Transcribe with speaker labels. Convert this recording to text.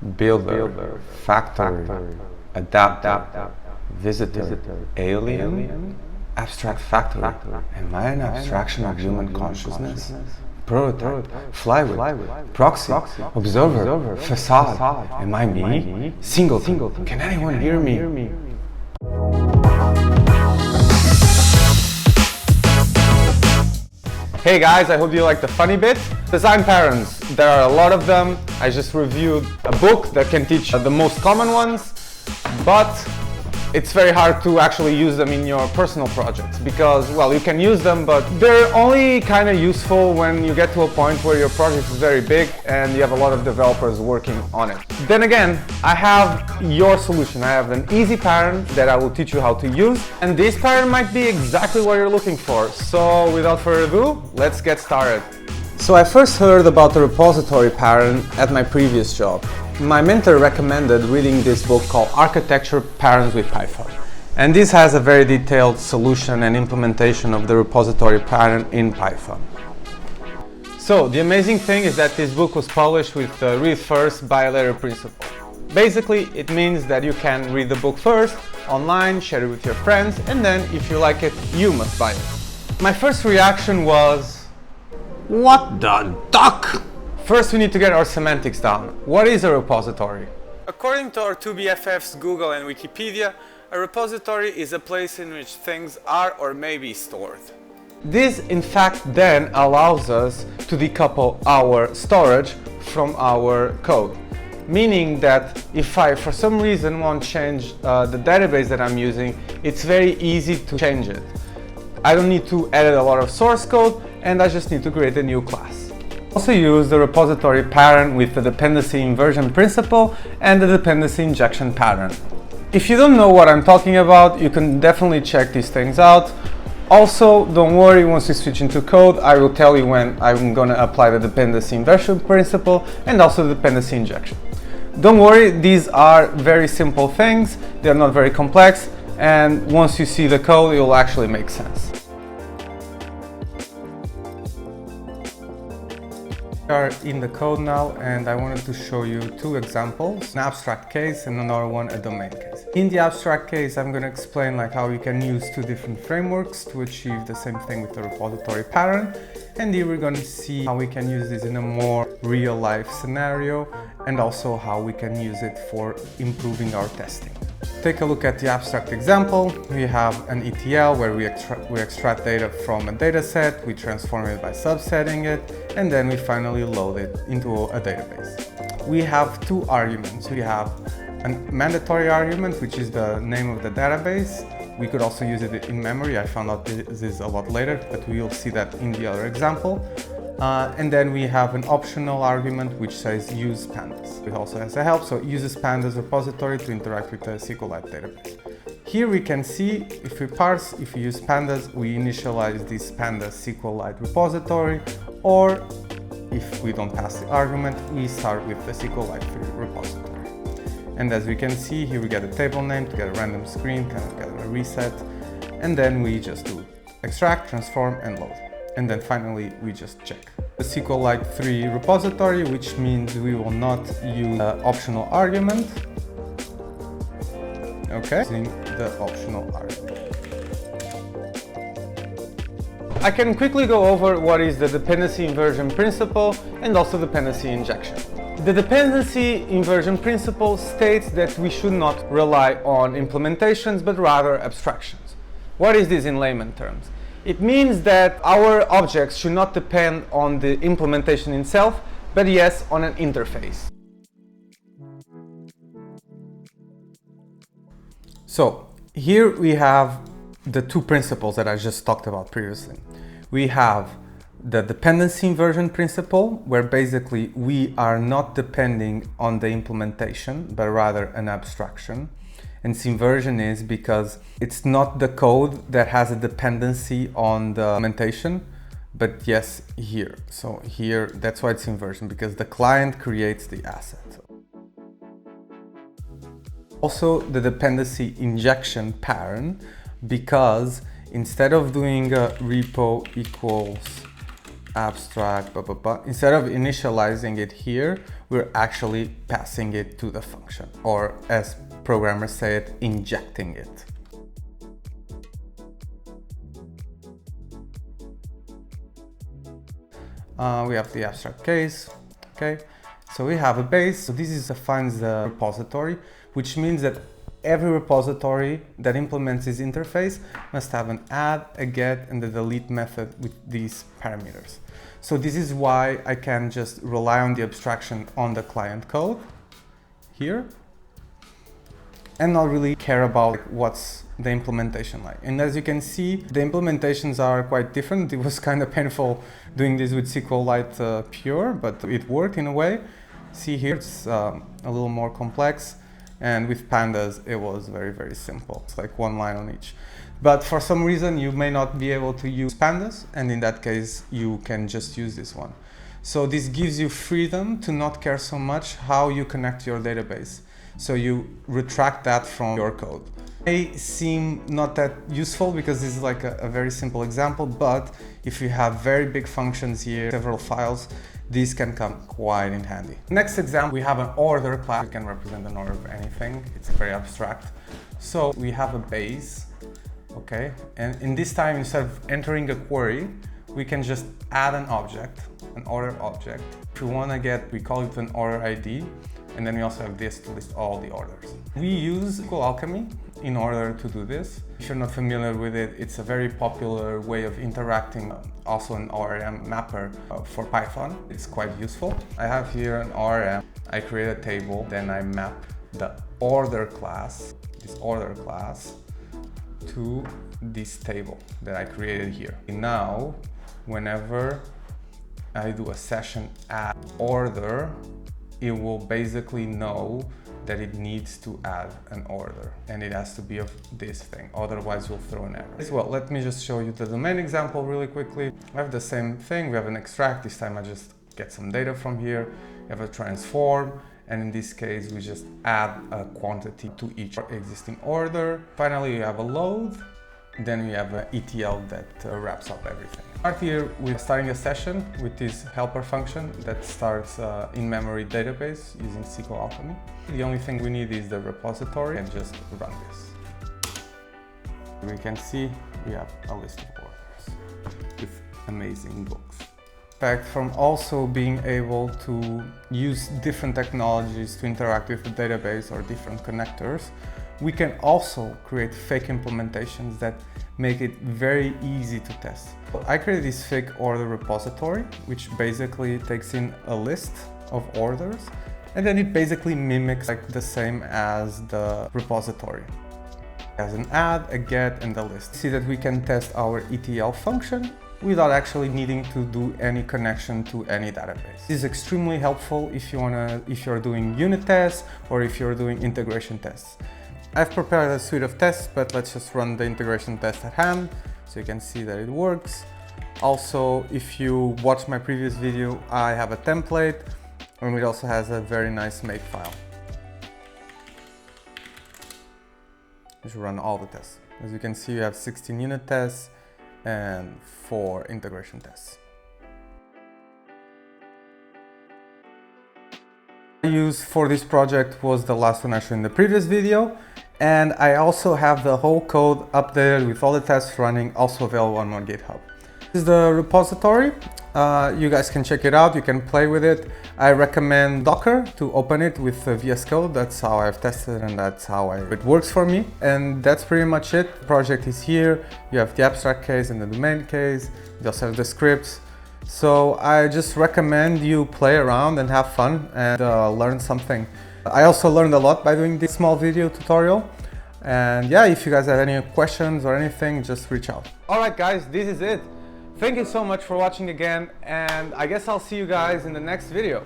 Speaker 1: builder, factory, adapter, visitor, alien, abstract factory. Am I an abstraction of human consciousness? Prototype, flywheel, proxy, observer, facade. Am I me? Singleton. Can anyone hear me? Hey guys, I hope you like the funny bit. Design patterns, there are a lot of them. I just reviewed a book that can teach the most common ones, but it's very hard to actually use them in your personal projects because, well, you can use them, but they're only kind of useful when you get to a point where your project is very big and you have a lot of developers working on it. Then again, I have your solution. I have an easy pattern that I will teach you how to use, and this pattern might be exactly what you're looking for. So without further ado, let's get started. So I first heard about the repository pattern at my previous job. My mentor recommended reading this book called Architecture Patterns with Python. And this has a very detailed solution and implementation of the repository pattern in Python. So the amazing thing is that this book was published with the read first, buy later principle. Basically, it means that you can read the book first, online, share it with your friends, and then if you like it, you must buy it. My first reaction was, what the duck? First, we need to get our semantics down. What is a repository? According to our two BFFs, Google and Wikipedia, a repository is a place in which things are or may be stored. This, in fact, then allows us to decouple our storage from our code. Meaning that if I, for some reason, want to change the database that I'm using, it's very easy to change it. I don't need to edit a lot of source code, and I just need to create a new class. Also use the repository pattern with the dependency inversion principle and the dependency injection pattern. If you don't know what I'm talking about, you can definitely check these things out. Also, don't worry, once we switch into code, I will tell you when I'm going to apply the dependency inversion principle and also the dependency injection. Don't worry, these are very simple things, they're not very complex, and once you see the code, it will actually make sense. We are in the code now, and I wanted to show you two examples, an abstract case and another one a domain case. In the abstract case, I'm going to explain how you can use two different frameworks to achieve the same thing with the repository pattern, and here we're going to see how we can use this in a more real-life scenario and also how we can use it for improving our testing. Take a look at the abstract example. We have an ETL where we extract data from a data set, we transform it by subsetting it, and then we finally load it into a database. We have two arguments. We have a mandatory argument, which is the name of the database. We could also use it in memory. I found out this is a lot later, but we will see that in the other example. And then we have an optional argument which says use pandas. It also has a help, so it uses pandas repository to interact with the SQLite database. Here we can see if we parse, if we use pandas, we initialize this pandas SQLite repository, or if we don't pass the argument, we start with the SQLite repository. And as we can see, here we get a table name to get a random screen, kind of get a reset, and then we just do extract, transform, and load. And then finally, we just check. The SQLite 3 repository, which means we will not use the optional argument. Okay, using the optional argument. I can quickly go over what is the dependency inversion principle and also dependency injection. The dependency inversion principle states that we should not rely on implementations, but rather abstractions. What is this in layman terms? It means that our objects should not depend on the implementation itself, but yes, on an interface. So here we have the two principles that I just talked about previously. We have the dependency inversion principle, where basically we are not depending on the implementation, but rather an abstraction. And this inversion is because it's not the code that has a dependency on the implementation, but yes, here. So here, that's why it's inversion, because the client creates the asset. Also, the dependency injection pattern, because instead of doing a repo equals abstract, blah, blah, blah. Instead of initializing it here, we're actually passing it to the function, or as programmers say it, injecting it. We have the abstract case, okay? So we have a base. So this defines the repository, which means that every repository that implements this interface must have an add, a get, and a delete method with these parameters. So this is why I can just rely on the abstraction on the client code here and not really care about what's the implementation like. And as you can see, the implementations are quite different. It was kind of painful doing this with SQLite pure, but it worked in a way. See here, it's a little more complex. And with pandas, it was very, very simple. It's like one line on each. But for some reason, you may not be able to use pandas. And in that case, you can just use this one. So this gives you freedom to not care so much how you connect to your database. So you retract that from your code. It may seem not that useful because this is like a very simple example, but if you have very big functions here, several files, these can come quite in handy. Next example, we have an order class. We can represent an order of anything. It's very abstract. So we have a base, okay? And in this time, instead of entering a query, we can just add an object, an order object. If we want to get, we call it an order ID. And then we also have this to list all the orders. We use SQL Alchemy in order to do this. If you're not familiar with it, it's a very popular way of interacting, also an ORM mapper for Python. It's quite useful. I have here an ORM. I create a table, then I map the order class, this order class, to this table that I created here. And now, whenever I do a session add order, it will basically know that it needs to add an order and it has to be of this thing, otherwise you'll throw an error. As well, let me just show you the domain example really quickly. I have the same thing, we have an extract. This time I just get some data from here. We have a transform, and in this case we just add a quantity to each existing order. Finally, you have a load. Then we have an ETL that wraps up everything. Start here with starting a session with this helper function that starts in-memory database using SQL Alchemy. The only thing we need is the repository and just run this. We can see we have a list of orders with amazing books. In fact, from also being able to use different technologies to interact with the database or different connectors, we can also create fake implementations that make it very easy to test. I created this fake order repository, which basically takes in a list of orders, and then it basically mimics like the same as the repository. It has an add, a get, and a list. See that we can test our ETL function without actually needing to do any connection to any database. This is extremely helpful if you're doing unit tests or if you're doing integration tests. I've prepared a suite of tests, but let's just run the integration test at hand so you can see that it works. Also, if you watch my previous video, I have a template and it also has a very nice make file. You should run all the tests. As you can see, you have 16 unit tests and 4 integration tests. I used for this project was the last one I showed in the previous video. And I also have the whole code updated with all the tests running, also available on my GitHub. This is the repository. You guys can check it out, you can play with it. I recommend Docker to open it with VS Code. That's how I've tested and that's how it works for me. And that's pretty much it. The project is here. You have the abstract case and the domain case. You also have the scripts. So I just recommend you play around and have fun and learn something. I also learned a lot by doing this small video tutorial. And yeah, if you guys have any questions or anything, just reach out. All right, guys, this is it. Thank you so much for watching again. And I guess I'll see you guys in the next video.